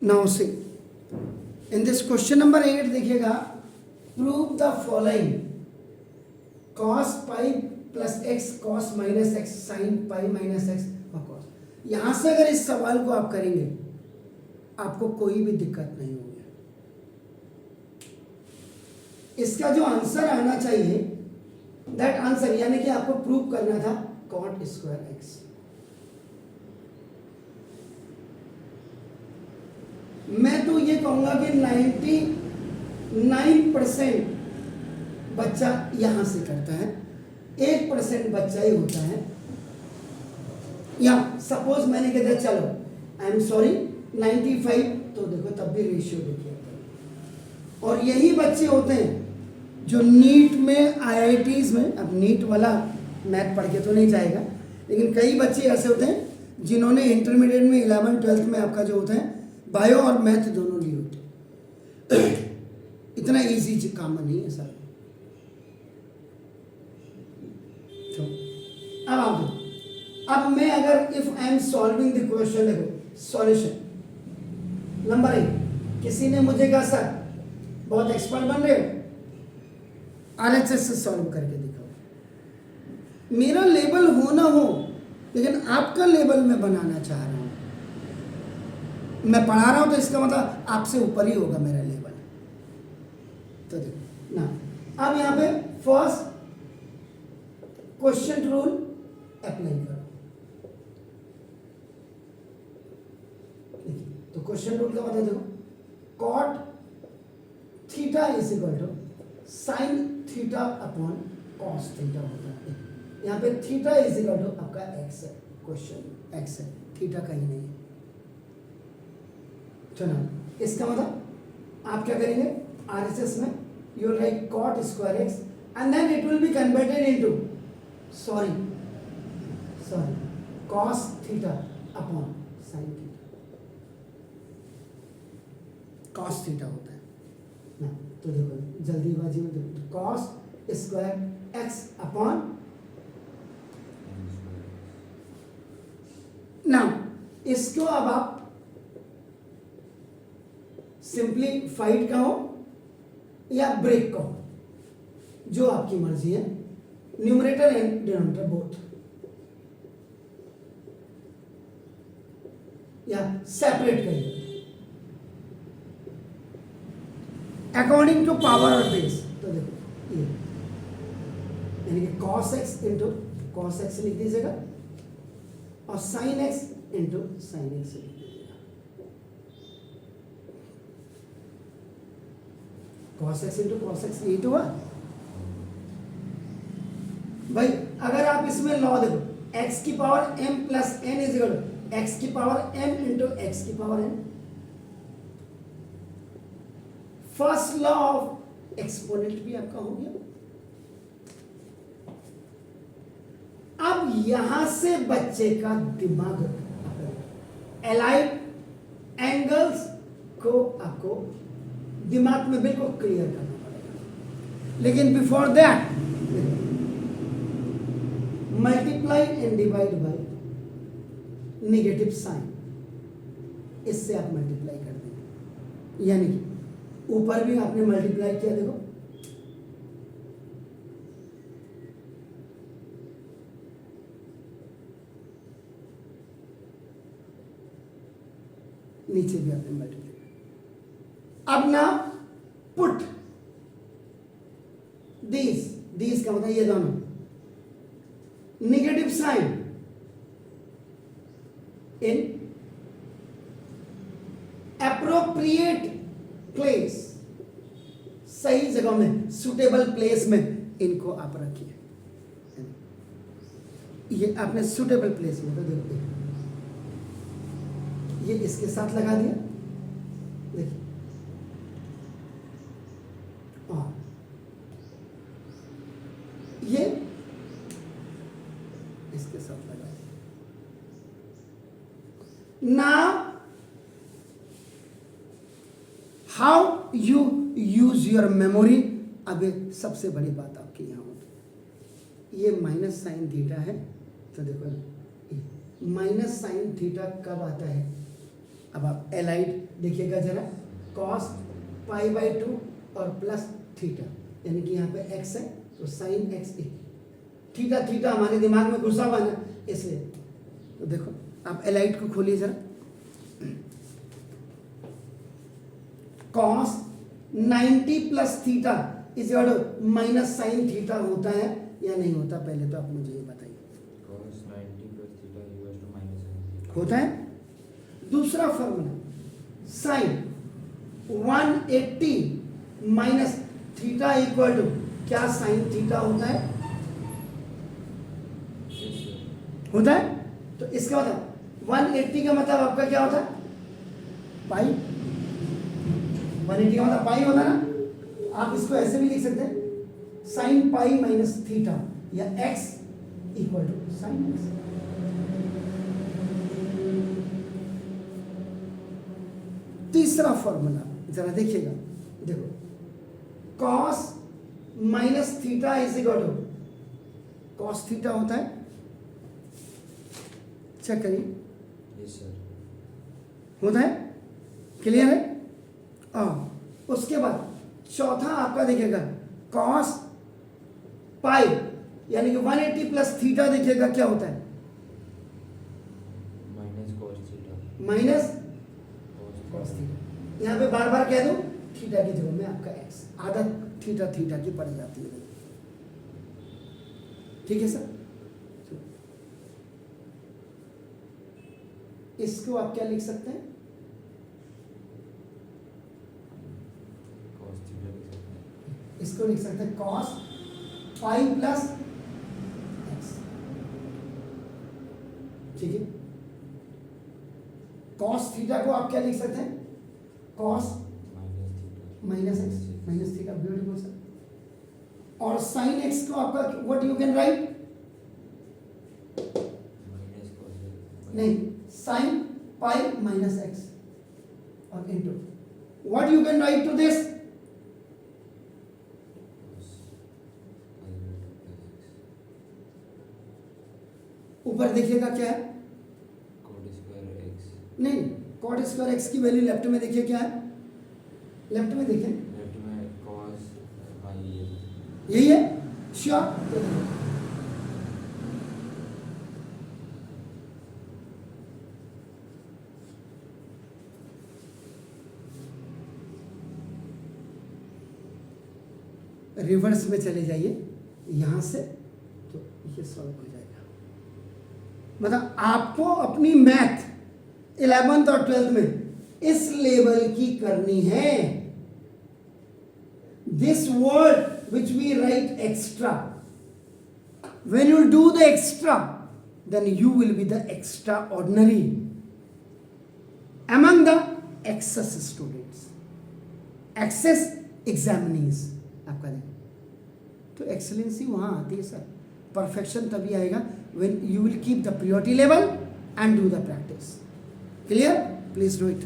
Now see in this question number 8 देखिएगा, prove the following cos pi plus x cos minus x sign pi minus x और cos. यहां से अगर इस सवाल को आप करेंगे आपको कोई भी दिक्कत नहीं होगी। इसका जो आंसर आना चाहिए दैट आंसर, यानी कि आपको प्रूव करना था कॉट स्क्वायर एक्स। मैं तो ये कहूंगा कि 99% बच्चा यहां से करता है, 1% बच्चा ही होता है। या सपोज मैंने कह दिया चलो आई एम सॉरी 95, तो देखो तब भी रेशियो देखिए। और यही बच्चे होते हैं जो नीट में आईआईटीज में, अब नीट वाला मैथ पढ़ के तो नहीं जाएगा, लेकिन कई बच्चे ऐसे होते हैं जिन्होंने इंटरमीडिएट में 11 12 में आपका जो होता है बायो और मैथ दोनों लिए होते हैं। इतना इजी काम नहीं है सर। तो अब आप देखो, अब मैं अगर if I am solving the question, देखो सॉल्यूशन नंबर 1, किसी ने मुझे कहा सर बहुत एक्सपर्ट बन रहे हो, आरएचएस से सॉल्व करके दिखाओ। मेरा लेवल हो ना हो, लेकिन आपका लेवल मैं बनाना चाह रहा हूं। मैं पढ़ा रहा हूं तो इसका मतलब आपसे ऊपर ही होगा मेरा लेवल। तो देखो ना, अब यहां पे फर्स्ट क्वेश्चन रूल अप्लाई करो। तो क्वेश्चन रूल का मतलब देखो, cot theta is equal to sine theta upon cos theta होता है। यहाँ पे थीटा इज इक्वल टू आपका एक्स है, क्वेश्चन एक्स है, थीटा कहीं नहीं है। चलो इसका मतलब आप क्या करेंगे, आरएचएस में you will write cot square x and then it will be converted into sorry cos theta upon sine theta. Cos theta होता है ना। तो देखो जल्दीबाजी में देखो, कॉस स्क्वायर एक्स अपॉन ना, इसको अब आप सिंप्लीफाइड कहो या ब्रेक कहो, जो आपकी मर्जी है, न्यूमरेटर एंड डिनोमिनेटर बोथ, या सेपरेट करिए अकॉर्डिंग टू पावर और बेस। तो देखो ये यानी कि cos x into cos x लिख दीजिएगा और sin x into sin x लिख दीजिएगा। cos x into cos x ये तो हुआ भाई। अगर आप इसमें लॉ देखो, x की power m plus n is equal to x की पावर m इंटू x की power n। First law of exponent भी आपका हो गया। अब यहां से बच्चे का दिमाग एलाइड एंगल्स को आपको दिमाग में बिल्कुल क्लियर करना पड़ेगा। लेकिन before that multiply and divide by negative sign, इससे आप मल्टीप्लाई कर देंगे। यानी कि ऊपर भी आपने मल्टीप्लाई किया, देखो नीचे भी आपने मल्टीप्लाई। अब ना पुट दीज का मतलब ये दोनों negative sign in appropriate place, सही जगह में, सुटेबल प्लेस में इनको आप रखिए। ये आपने सुटेबल प्लेस में, तो देखिए ये इसके साथ लगा दिया, देखिए, और ये इसके साथ लगा दिया। Now how you use your memory. अब सबसे बड़ी बात आपकी यहां होगी, ये माइनस साइन थीटा है, तो देखो माइनस साइन थीटा कब आता है, अब आप एलाइड देखिएगा जरा, कॉस पाई बाई 2 और प्लस थीटा, यानी कि यहाँ पे x है तो साइन x, थीटा थीटा हमारे दिमाग में घुसा हुआ है ना, इसलिए। तो देखो आप एलाइड को खोलिए जरा, cos 90 plus theta is minus sign theta होता है या नहीं होता, पहले तो आप मुझे ये बताइए। cos 90 plus theta equals to minus sin theta। होता है। दूसरा formula sine 180 minus theta equal to क्या साइन थीटा होता है, Yes, sir। होता है। तो इसका मतलब 180 का मतलब आपका क्या होता है, पाई। 180 का मतलब पाई होता है ना, आप इसको ऐसे भी लिख सकते हैं, साइन पाई माइनस थीटा या x equal to sine x. तीसरा फॉर्मूला जरा देखिएगा, देखो cos minus theta is equal to cos theta होता है, चेक करिए, Yes, sir। होता है, क्लियर है। उसके बाद चौथा आपका देखिएगा कॉस पाई, यानी कि 180 प्लस थीटा देखिएगा क्या होता है, minus cos theta। Minus cos cos theta। Theta. यहाँ पे बार बार कह दो, थीटा की जगह में आपका एक्स, आदत थीटा थीटा की पड़ जाती है, ठीक है सर। इसको आप क्या लिख सकते हैं, cos theta लिख सकते हैं। इसको लिख सकते हैं कॉस पाई प्लस एक्स, ठीक है। कॉस थीटा को आप क्या लिख सकते हैं, cos minus theta। Minus x minus theta, beautiful sir. और साइन एक्स को आपका what you can write, minus cos theta। नहीं, साइन पाई माइनस एक्स और into what you can write to this, cos pi by 2 plus x। ऊपर देखिएगा क्या है, cot square x। नहीं, कॉट स्क्वायर एक्स की वैल्यू लेफ्ट में देखिए क्या है, लेफ्ट में देखिए लेफ्ट में cos pi है। यही है, श्योर। रिवर्स में चले जाइए यहां से, तो ये सॉल्व हो जाएगा। मतलब आपको अपनी मैथ 11th और 12th में इस लेवल की करनी है। This word which we write extra, when you do the extra, then you will be the extraordinary among the excess students, excess examinees। आपका देखो तो एक्सेलेंसी वहां आती है सर, परफेक्शन तभी आएगा when you will keep the priority level and do the practice। Clear? Please do it।